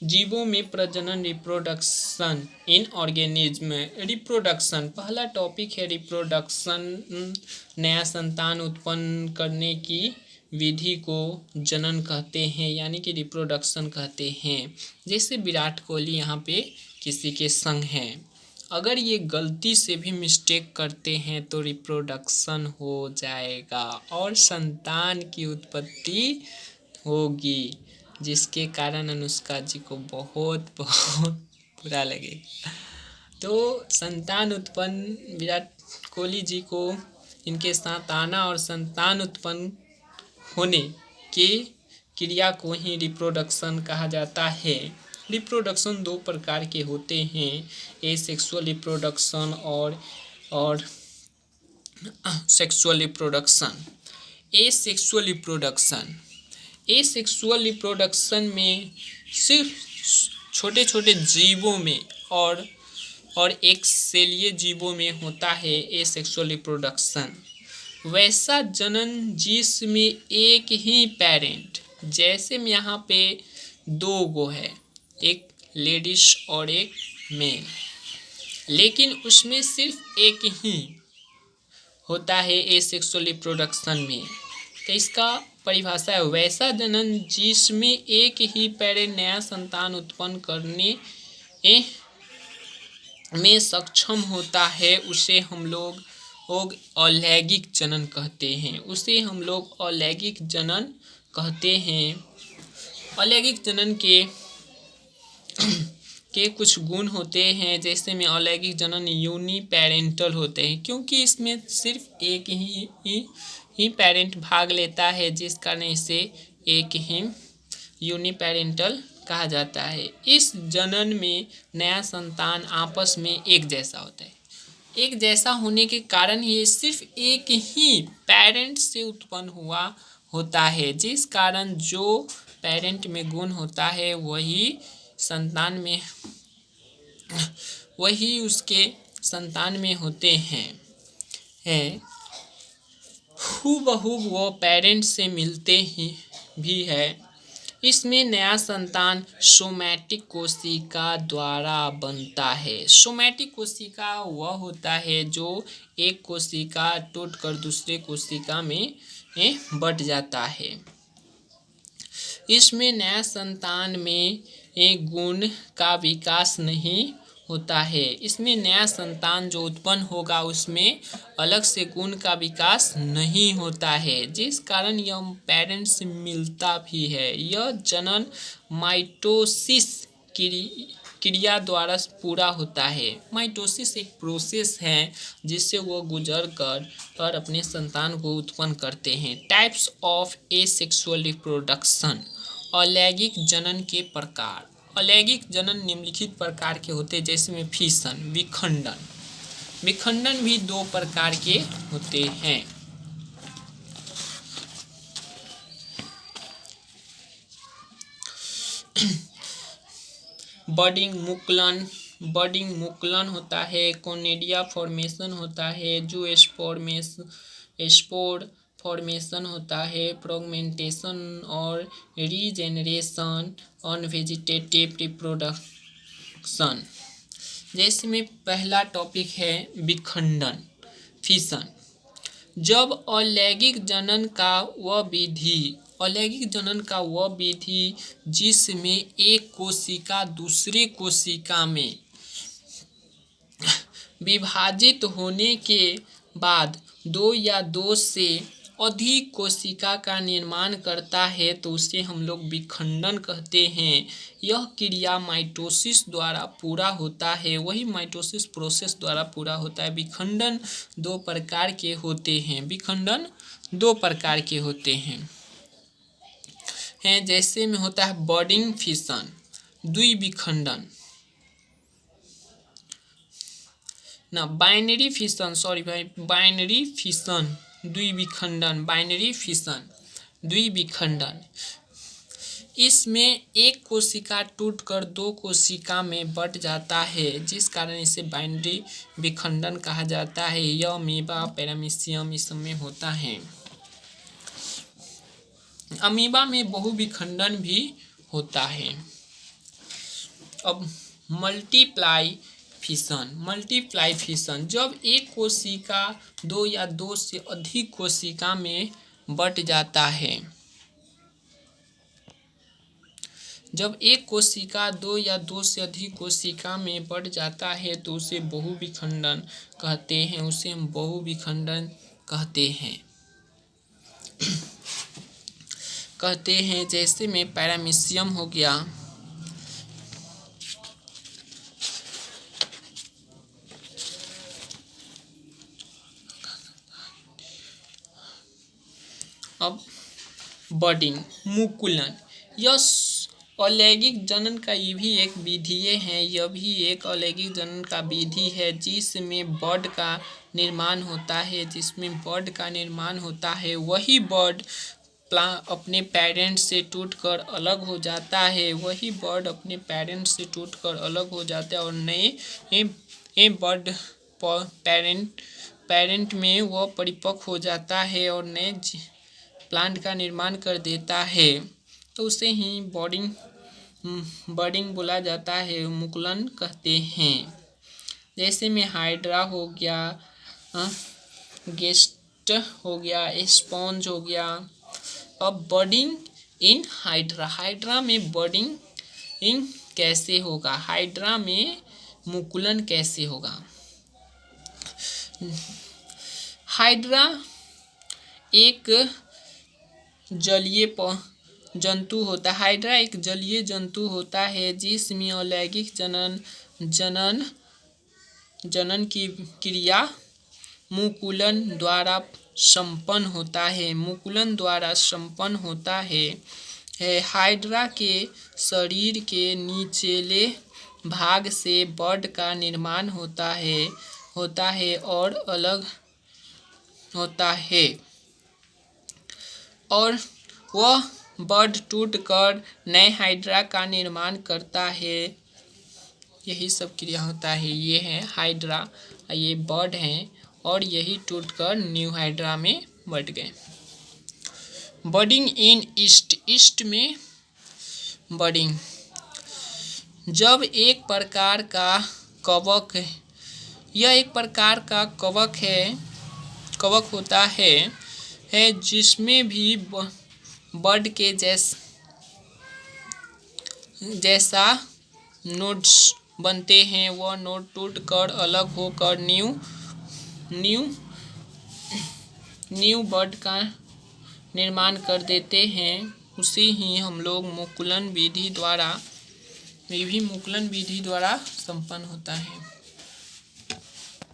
जीवों में प्रजनन रिप्रोडक्शन इन ऑर्गेनिज्म। रिप्रोडक्शन पहला टॉपिक है। रिप्रोडक्शन नया संतान उत्पन्न करने की विधि को जनन कहते हैं, यानी कि रिप्रोडक्शन कहते हैं। जैसे विराट कोहली यहाँ पे किसी के संग हैं, अगर ये गलती से भी मिस्टेक करते हैं तो रिप्रोडक्शन हो जाएगा और संतान की उत्पत्ति होगी, जिसके कारण अनुष्का जी को बहुत बहुत बुरा लगेगा। तो संतान उत्पन्न विराट कोहली जी को इनके साथ आना और संतान उत्पन्न होने की क्रिया को ही रिप्रोडक्शन कहा जाता है। रिप्रोडक्शन दो प्रकार के होते हैं, एसेक्सुअल रिप्रोडक्शन और सेक्सुअल रिप्रोडक्शन। एसेक्सुअल रिप्रोडक्शन में सिर्फ छोटे छोटे जीवों में और एक सेलीय जीवों में होता है एसेक्सुअल रिप्रोडक्शन। वैसा जनन जिसमें एक ही पेरेंट, जैसे में यहाँ पे दो गो है, एक लेडीज और एक मेल, लेकिन उसमें सिर्फ एक ही होता है एसेक्सुअल रिप्रोडक्शन में। तो इसका परिभाषा है वैसा जनन जिसमें एक ही पेरेंट नया संतान उत्पन्न करने में सक्षम होता है, उसे हम लोग अलैंगिक जनन कहते हैं। अलैंगिक जनन के कुछ गुण होते हैं, जैसे में अलैंगिक जनन यूनिपेरेंटल होते हैं, क्योंकि इसमें सिर्फ एक ही पेरेंट भाग लेता है, जिस कारण इसे एक ही यूनिपेरेंटल कहा जाता है। इस जनन में नया संतान आपस में एक जैसा होता है। एक जैसा होने के कारण ये सिर्फ एक ही पेरेंट से उत्पन्न हुआ होता है, जिस कारण जो पेरेंट में गुण होता है वही उसके संतान में होते हैं। हूबहू वो पेरेंट से मिलते ही भी है। इसमें नया संतान सोमैटिक कोशिका द्वारा बनता है। सोमैटिक कोशिका वह होता है जो एक कोशिका टूटकर दूसरे कोशिका में बट जाता है। इसमें नया संतान में एक गुण का विकास नहीं होता है। इसमें नया संतान जो उत्पन्न होगा उसमें अलग से गुण का विकास नहीं होता है, जिस कारण यह पेरेंट से मिलता भी है। यह जनन माइटोसिस क्रिया द्वारा पूरा होता है। माइटोसिस एक प्रोसेस है जिससे वो गुजर कर अपने संतान को उत्पन्न करते हैं। Types of asexual reproduction. अलैंगिक जनन के प्रकार। अलैंगिक जनन निम्नलिखित प्रकार के होते हैं, जैसे में फिशन, विखंडन भी दो प्रकार के होते हैं। बडिंग मुकुलन होता है, कोनेडिया फॉर्मेशन होता है, जो स्पोर फॉर्मेशन होता है, फ्रेगमेंटेशन और रीजेनरेशन, अनवेजिटेटिव रिप्रोडक्शन। जैसे में पहला टॉपिक है विखंडन, फिशन। जब अलैंगिक जनन का वह विधि जिसमें एक कोशिका दूसरे कोशिका में विभाजित होने के बाद दो या दो से अधिक कोशिका का निर्माण करता है, तो उसे हम लोग विखंडन कहते हैं। यह क्रिया माइटोसिस द्वारा पूरा होता है, वही माइटोसिस प्रोसेस द्वारा पूरा होता है। विखंडन दो प्रकार के होते हैं। जैसे में होता है बडिंग फिशन, द्विविखंडन ना, बाइनरी फिशन, द्विविखंडन। इसमें एक कोशिका टूटकर दो कोशिका में बट जाता है, जिस कारण इसे बाइनरी विखंडन कहा जाता है। यह अमीबा, पैरामीशियम इस सब में होता है। अमीबा में बहुविखंडन भी होता है। अब मल्टीप्लाई फिशन जब एक कोशिका दो या दो से अधिक कोशिका में बट जाता है। जब एक कोशिका दो या दो से अधिक कोशिका में बढ़ जाता है तो उसे बहुविखंडन कहते हैं। उसे हम बहुविखंडन कहते हैं। जैसे में पैरामीशियम हो गया, अब बडिंग, मुकुलन, यह अलैंगिक जनन का ये भी एक विधि है। यह भी एक अलैंगिक जनन का विधि है जिसमें बर्ड का निर्माण होता है। वही बर्ड अपने पेरेंट्स से टूटकर अलग हो जाता है। और नए बर्ड पेरेंट में वह परिपक्व हो जाता है और नए प्लांट का निर्माण कर देता है। तो उसे ही बर्डिंग बोला जाता है, मुकुलन कहते हैं। जैसे में हाइड्रा हो गया, गेस्ट हो गया, स्पॉन्ज हो गया। अब बर्डिंग इन हाइड्रा में बर्डिंग कैसे होगा, हाइड्रा में मुकुलन कैसे होगा। हाइड्रा एक जलीय जंतु होता है। हाइड्रा एक जलीय जंतु होता है जिसमें अलैंगिक जनन की क्रिया मुकुलन द्वारा संपन्न होता है। हाइड्रा के शरीर के निचले भाग से बर्ड का निर्माण होता है और अलग होता है और वह बर्ड टूटकर नए हाइड्रा का निर्माण करता है। यही सब क्रिया होता है। ये है हाइड्रा, ये बर्ड हैं और यही टूटकर न्यू हाइड्रा में बढ़ गए। बर्डिंग इन ईस्ट में बर्डिंग जब एक प्रकार का कवक, यह एक प्रकार का कवक होता है जिसमें भी बर्ड के जैसा नोड्स बनते हैं। वह नोड टूटकर अलग होकर न्यू बर्ड का निर्माण कर देते हैं। उसे ही हम लोग मुकुलन विधि द्वारा संपन्न होता है।